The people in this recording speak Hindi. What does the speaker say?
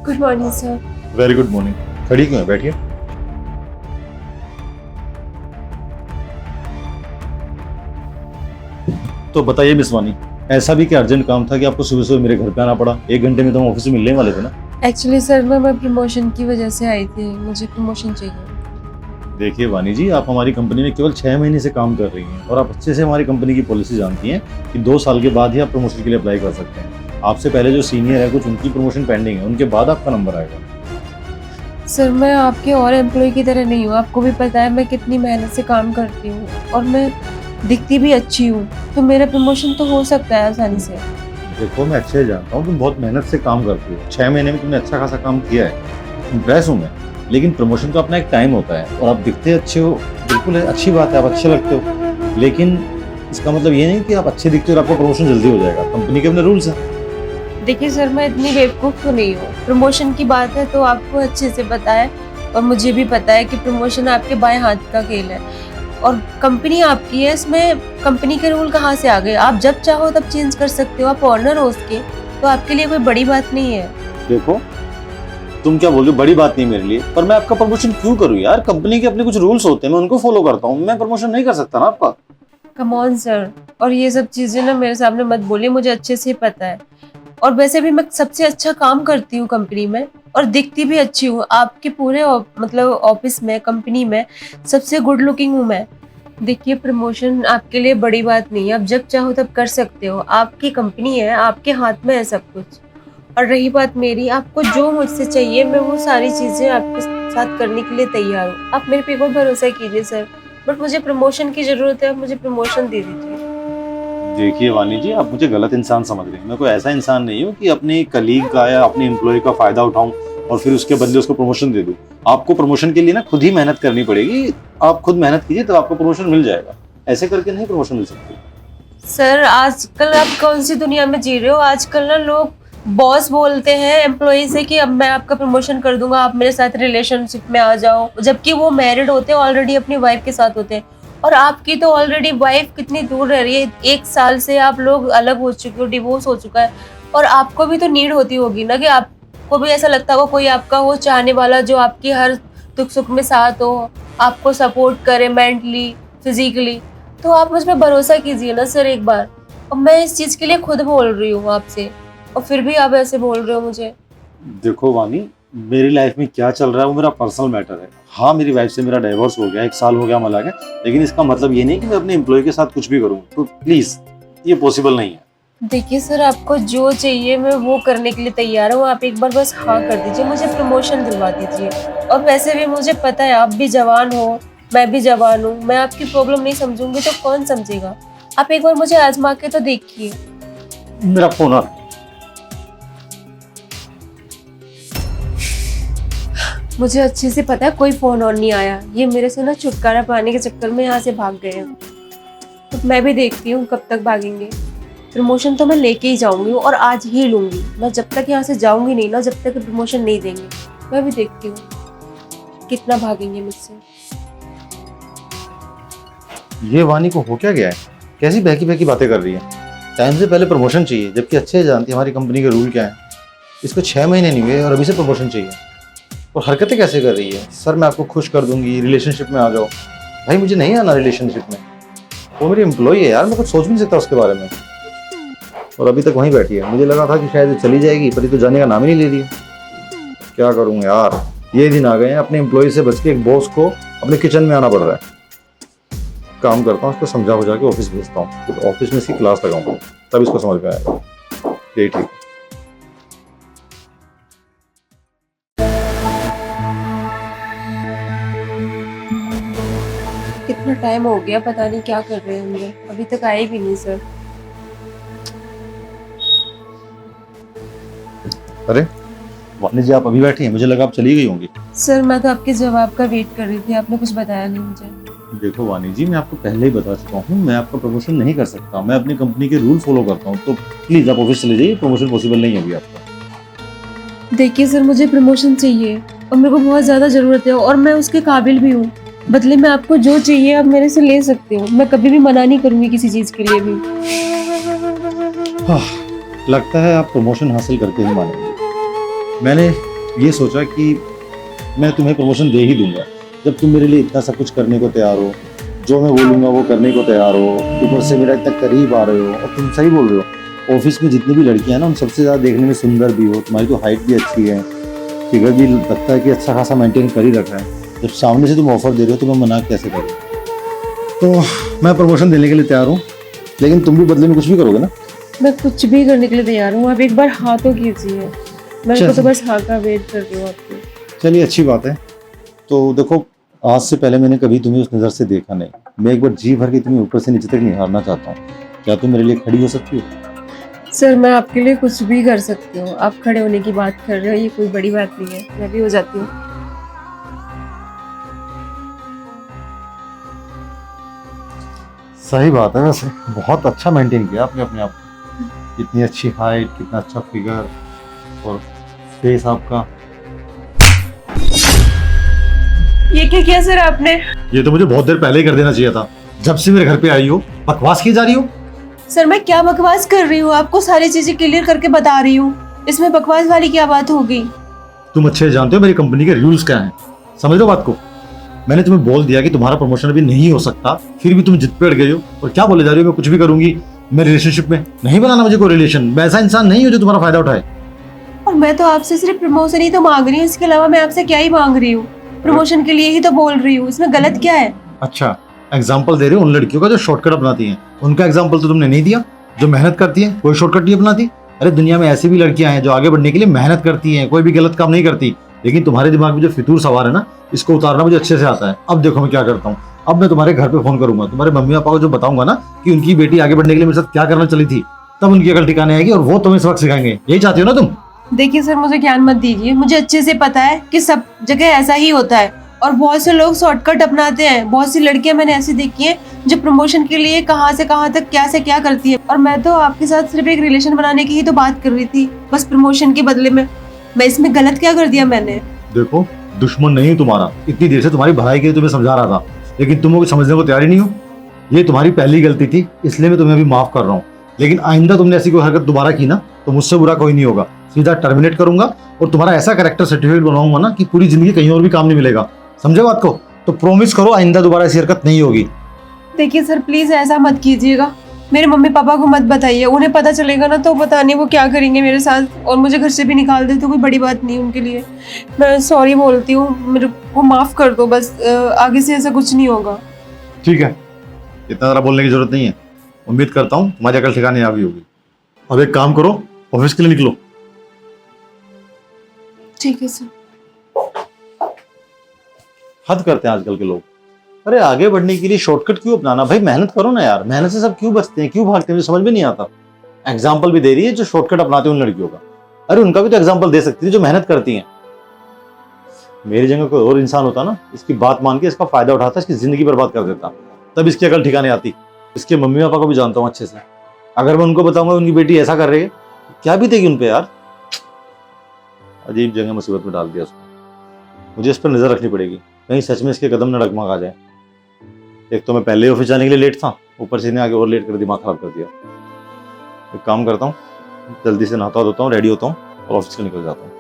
Good morning sir. Very good morning. खड़ी क्यों है, बैठिए। तो बताइए मिस वानी, ऐसा भी क्या अर्जेंट काम था कि आपको सुबह सुबह मेरे घर पे आना पड़ा? 1 घंटे में तो हम ऑफिस में मिलने वाले थे ना। एक्चुअली सर मैं प्रमोशन की वजह से आई थी, मुझे प्रमोशन चाहिए। देखिए वानी जी, आप हमारी कंपनी में केवल 6 महीने से काम कर रही हैं और आप अच्छे से हमारी कंपनी की पॉलिसी जानती हैं कि 2 साल के बाद ही आप प्रमोशन के लिए अप्लाई कर सकते हैं। आपसे पहले जो सीनियर है, कुछ उनकी प्रमोशन पेंडिंग है, उनके बाद आपका नंबर आएगा। सर मैं आपके और एम्प्लॉय की तरह नहीं हूँ, आपको भी पता है मैं कितनी मेहनत से काम करती हूँ और मैं दिखती भी अच्छी हूँ, तो मेरा प्रमोशन तो हो सकता है आसानी से। देखो, मैं अच्छे से जानता हूँ तुम बहुत मेहनत से काम करती हो। 6 महीने में तुमने अच्छा खासा काम किया है, इम्प्रेस हूँ मैं। लेकिन प्रमोशन का अपना एक टाइम होता है और आप दिखते अच्छे हो, बिल्कुल है, अच्छी बात है, आप अच्छे लगते हो, लेकिन इसका मतलब ये नहीं कि आप अच्छे दिखते हो और आपका प्रमोशन जल्दी हो जाएगा। कंपनी के अपने रूल्स हैं। देखिए सर, मैं इतनी बेवकूफ़ तो नहीं हूँ। प्रमोशन की बात है तो आपको अच्छे से पता है और मुझे भी पता है कि प्रमोशन आपके बाएं हाथ का खेल है और कंपनी आपकी है, इसमें कंपनी के रूल कहाँ से आ गए? आप जब चाहो तब चेंज कर सकते हो, आप ऑनर हो उसके, तो आपके लिए कोई बड़ी बात नहीं है। देखो, तुम क्या बोल रहे हो, बड़ी बात नहीं मेरे लिए, पर मैं आपका प्रमोशन क्यों करूँ यार? कंपनी के अपने कुछ रूल्स होते हैं, मैं उनको फॉलो करता हूँ। मैं प्रमोशन नहीं कर सकता ना आपका। कम ऑन सर, और ये सब चीज़ें ना मेरे सामने मत बोलिए, मुझे अच्छे से पता है। और वैसे भी मैं सबसे अच्छा काम करती हूँ कंपनी में और दिखती भी अच्छी हूँ। आपके पूरे मतलब ऑफिस में, कंपनी में सबसे गुड लुकिंग हूँ मैं। देखिए, प्रमोशन आपके लिए बड़ी बात नहीं है, आप जब चाहो तब कर सकते हो। आपकी कंपनी है, आपके हाथ में है सब कुछ। और रही बात मेरी, आपको जो मुझसे चाहिए मैं वो सारी चीज़ें आपके साथ करने के लिए तैयार हूँ। आप मेरे पे एक और भरोसा कीजिए सर, बट मुझे प्रमोशन की ज़रूरत है, आप मुझे प्रमोशन दे दीजिए। देखिए वानी जी, आप मुझे गलत इंसान समझ रहे हैं। मैं कोई ऐसा इंसान नहीं हूँ कि अपने कलीग का या अपने एम्प्लॉय का फायदा उठाऊं और फिर उसके बदले उसको प्रमोशन दे दूं। आपको प्रमोशन के लिए ना खुद ही मेहनत करनी पड़ेगी। आप खुद मेहनत कीजिए तब आपको प्रमोशन मिल जाएगा। ऐसे करके नहीं प्रमोशन मिल सकती। सर आजकल आप कौन सी दुनिया में जी रहे हो? आजकल ना लोग बॉस बोलते हैं एम्प्लॉय से कि अब मैं आपका प्रमोशन कर दूंगा, आप मेरे साथ रिलेशनशिप में आ जाओ, जबकि वो मैरिड होते हैं, ऑलरेडी अपनी वाइफ के साथ होते हैं। और आपकी तो ऑलरेडी वाइफ कितनी दूर रह रही है, 1 साल से आप लोग अलग हो चुके हो, डिवोर्स हो चुका है। और आपको भी तो नीड होती होगी ना कि आपको भी ऐसा लगता होगा कोई आपका हो चाहने वाला जो आपकी हर दुख सुख में साथ हो, आपको सपोर्ट करे मेंटली, फिजिकली। तो आप मुझ पर भरोसा कीजिए ना सर एक बार। और मैं इस चीज़ के लिए खुद बोल रही हूँ आपसे, और फिर भी आप ऐसे बोल रहे हो मुझे। देखो वानी, मेरी लाइफ में क्या चल रहा है वो मेरा पर्सनल मैटर है। हाँ, मेरी वाइफ से मेरा डाइवोर्स हो गया, 1 साल हो गया हम अलग हैं, लेकिन इसका मतलब ये नहीं कि मैं अपने एम्प्लॉय के साथ कुछ भी करूँ। तो प्लीज, ये पॉसिबल नहीं है। देखिए सर, आपको जो चाहिए मैं वो करने के लिए तैयार हूँ, आप एक बार बस हाँ कर दीजिए, मुझे प्रमोशन दिलवा दीजिए। और वैसे भी मुझे पता है आप भी जवान हो, मैं भी जवान हूँ, मैं आपकी प्रॉब्लम नहीं समझूंगी तो कौन समझेगा? आप एक बार मुझे आजमा के तो देखिए। मेरा फोन आ रहा है। मुझे अच्छे से पता है कोई फोन ऑन नहीं आया, ये मेरे से ना छुटकारा पाने के चक्कर में यहाँ से भाग गए हैं। तो मैं भी देखती हूँ कब तक भागेंगे। प्रमोशन तो मैं लेके ही जाऊंगी और आज ही लूंगी। मैं जब तक यहाँ से जाऊंगी नहीं ना, जब तक प्रमोशन नहीं देंगे। मैं भी देखती हूँ कितना भागेंगे मुझसे। ये वानी को हो क्या गया है? कैसी बहकी बहकी बातें कर रही है? टाइम से पहले प्रमोशन चाहिए, जबकि अच्छे से जानती है हमारी कंपनी के रूल क्या है। इसको 6 महीने नहीं हुए और अभी से प्रमोशन चाहिए। और हरकतें कैसे कर रही है? सर मैं आपको खुश कर दूंगी, रिलेशनशिप में आ जाओ। भाई मुझे नहीं आना रिलेशनशिप में, वो मेरी एम्प्लॉई है यार, मैं कुछ सोच भी नहीं सकता उसके बारे में। और अभी तक वहीं बैठी है। मुझे लगा था कि शायद ये चली जाएगी, पर ये तो जाने का नाम ही नहीं ले रही है। क्या करूँ यार, ये दिन आ गए हैं अपने एम्प्लॉय से बच के एक बॉस को अपने किचन में आना पड़ रहा है। काम करता हूँ, इसको समझा बुझा के ऑफिस भेजता हूँ, तो ऑफिस में इसकी क्लास लगाऊंगा, तब इसको समझ में आएगा। यही ठीक। कितना टाइम हो गया, पता नहीं क्या कर रहे होंगे, अभी तक आए भी नहीं सर। अरे वानी जी, आप अभी बैठी हैं, मुझे लगा आप चली गई होंगी। सर मैं तो आपके जवाब का वेट कर रही थी, आपने कुछ बताया नहीं मुझे। देखो वानी जी, मैं आपको पहले ही बता चुका हूँ, मैं आपका प्रमोशन नहीं कर सकता। मैं अपनी कंपनी के रूल फॉलो करता हूँ, तो प्लीज आप ऑफिस चले जाइए। प्रमोशन पॉसिबल नहीं है अभी आपका। देखिए सर, मुझे प्रमोशन चाहिए और मेरे को बहुत ज़्यादा ज़रूरत है और मैं उसके काबिल भी हूँ। बदले में आपको जो चाहिए आप मेरे से ले सकते हो, मैं कभी भी मना नहीं करूँगी किसी चीज़ के लिए भी। लगता है आप प्रमोशन हासिल करके ही मानेंगे। मैंने ये सोचा कि मैं तुम्हें प्रमोशन दे ही दूंगा जब तुम मेरे लिए इतना सब कुछ करने को तैयार हो, जो मैं बोलूँगा वो करने को तैयार हो, ऊपर से मेरा इतना करीब आ रहे हो। और तुम सही बोल रहे हो, ऑफिस में जितनी भी लड़कियां हैं ना, उन सबसे ज़्यादा देखने में सुंदर भी हो, तुम्हारी तो हाइट भी अच्छी है, फिगर भी लगता है कि अच्छा खासा मेंटेन कर ही रखा है। जब सामने से तुम ऑफर दे रहे हो तो मैं मना कैसे करूँ? तो मैं प्रमोशन देने के लिए तैयार हूँ, लेकिन तुम भी बदले में कुछ भी करोगे ना? मैं कुछ भी करने के लिए तैयार हूँ, आप एक बार हाँ तो कीजिए। मैं को तो बस हाँ का वेट कर रही हूँ आपकी। चलिए अच्छी बात है। तो देखो, आज से पहले मैंने कभी तुम्हें उस नज़र से देखा नहीं। मैं एक बार जी भर के तुम्हें ऊपर से नीचे तक निहारना चाहता हूँ। क्या तुम मेरे लिए खड़ी हो सकती हो? सर मैं आपके लिए कुछ भी कर सकती हूँ। आप खड़े होने की बात कर रहे हो, ये कोई बड़ी बात नहीं है, मैं भी हो जाती हूँ। सही बात है, वैसे बहुत अच्छा मेंटेन किया आपने अपने आप को। इतनी अच्छी हाइट, कितना अच्छा फिगर और फेस आपका। ये क्या किया सर आपने? ये तो मुझे बहुत देर पहले ही कर देना चाहिए था। जब से मेरे घर पे आई हो बकवास की जा रही हो। सर मैं क्या बकवास कर रही हूँ? आपको सारी चीजें क्लियर करके बता रही हूँ, इसमें बकवास वाली क्या बात हो गई? तुम अच्छे जानते हो मेरी कंपनी के रूल्स क्या हैं, समझ लो बात को। मैंने तुम्हें बोल दिया कि तुम्हारा प्रमोशन अभी नहीं हो सकता, फिर भी तुम जिद पे अड़ गई हो और क्या बोले जा रही हो, मैं कुछ भी करूंगी। मैं रिलेशनशिप में नहीं बनाना मुझे कोई रिलेशन, मैं ऐसा इंसान नहीं हूँ जो तुम्हारा फायदा उठाए। और मैं तो आपसे सिर्फ प्रमोशन ही तो मांग रही हूँ, इसके अलावा मैं आपसे क्या ही मांग रही हूँ? प्रमोशन के लिए ही तो बोल रही हूँ, इसमें गलत क्या है? अच्छा, एग्जाम्पल दे रहे हो उन लड़कियों का जो शॉर्टकट अपनाती हैं। उनका एग्जाम्पल तो तुमने नहीं दिया। जो मेहनत करती हैं कोई शॉर्टकट नहीं अपनाती। अरे दुनिया में ऐसी भी लड़कियां हैं जो आगे बढ़ने के लिए मेहनत करती हैं, कोई भी गलत काम नहीं करती। लेकिन तुम्हारे दिमाग में जो फितूर सवार है ना, इसको उतारना मुझे अच्छे से आता है। अब देखो मैं क्या करता हूँ। अब मैं तुम्हारे घर पे फोन करूंगा, तुम्हारे मम्मी पापा को जो बताऊंगा ना कि उनकी बेटी आगे बढ़ने के लिए मेरे साथ क्या करना चली थी, तब उनकी अकल ठिकाने आएगी और वो तुम्हें सबक सिखाएंगे। यही चाहती हो ना तुम? देखिए सर, मुझे ज्ञान मत दीजिए, मुझे अच्छे से पता है कि सब जगह ऐसा ही होता है और बहुत से लोग शॉर्टकट अपनाते हैं। बहुत सी लड़कियां मैंने ऐसी देखी हैं जो प्रमोशन के लिए कहां से कहां तक क्या से क्या करती है। और मैं तो आपके साथ सिर्फ एक रिलेशन बनाने की ही तो बात कर रही थी, बस प्रमोशन के बदले में। मैं इसमें गलत क्या कर दिया मैंने? देखो, दुश्मन नहीं हूं तुम्हारा, इतनी देर से तुम्हारी भलाई के लिए तुम्हें समझा रहा था, लेकिन तुम समझने को तैयार ही नहीं हो। ये तुम्हारी पहली गलती थी, इसलिए मैं तुम्हें अभी माफ कर रहा हूँ। लेकिन आइंदा तुमने ऐसी कोई हरकत दोबारा की ना तो मुझसे बुरा कोई नहीं होगा। सीधा टर्मिनेट करूंगा और तुम्हारा ऐसा कैरेक्टर सर्टिफिकेट बनाऊंगा ना कि पूरी जिंदगी कहीं और भी काम नहीं मिलेगा। समझे बात को? तो प्रॉमिस करो आइंदा दोबारा ऐसी हरकत नहीं होगी। देखिए सर, प्लीज ऐसा मत कीजिएगा। मेरे मम्मी पापा को मत बताइए, उन्हें पता चलेगा ना तो पता नहीं वो क्या करेंगे मेरे साथ, और मुझे घर से भी निकाल दे तो कोई बड़ी बात नहीं उनके लिए। मैं सॉरी बोलती हूँ, मेरे को माफ कर दो बस, आगे से ऐसा कुछ नहीं होगा। ठीक है, इतना ज़्यादा बोलने की जरूरत नहीं है। उम्मीद करता हूँ तुम्हारी अकल ठिकाने आ भी होगी। अब एक काम करो, ऑफिस के लिए निकलो। ठीक है सर। हद करते हैं आजकल के लोग। अरे आगे बढ़ने के लिए शॉर्टकट क्यों अपनाना? भाई मेहनत करो ना यार, मेहनत से सब क्यों बचते हैं, क्यों भागते हैं, मुझे समझ में नहीं आता। एग्जाम्पल भी दे रही है जो शॉर्टकट अपनाते हैं उन लड़कियों का। अरे उनका भी तो एग्जाम्पल दे सकती थी जो मेहनत करती हैं। मेरी जगह कोई और इंसान होता ना, इसकी बात मान के इसका फायदा उठाता, इसकी जिंदगी बर्बाद कर देता, तब इसकी अकल ठिकाने आती। इसके मम्मी पापा को भी जानता हूँ अच्छे से। अगर मैं उनको बताऊंगा उनकी बेटी ऐसा कर रही है, क्या बीतेगी उन पे यार। अजीब जगह मुसीबत में डाल दिया उसको। मुझे इस पर नजर रखनी पड़ेगी, कहीं सच में इसके कदम न डगमगा आ जाए। एक तो मैं पहले ऑफिस जाने के लिए लेट था, ऊपर से इन्हें आगे और लेट कर दिमाग खराब कर दिया। एक काम करता हूँ, जल्दी से नहाता धोता हूँ, रेडी होता हूँ और ऑफिस से निकल जाता हूँ।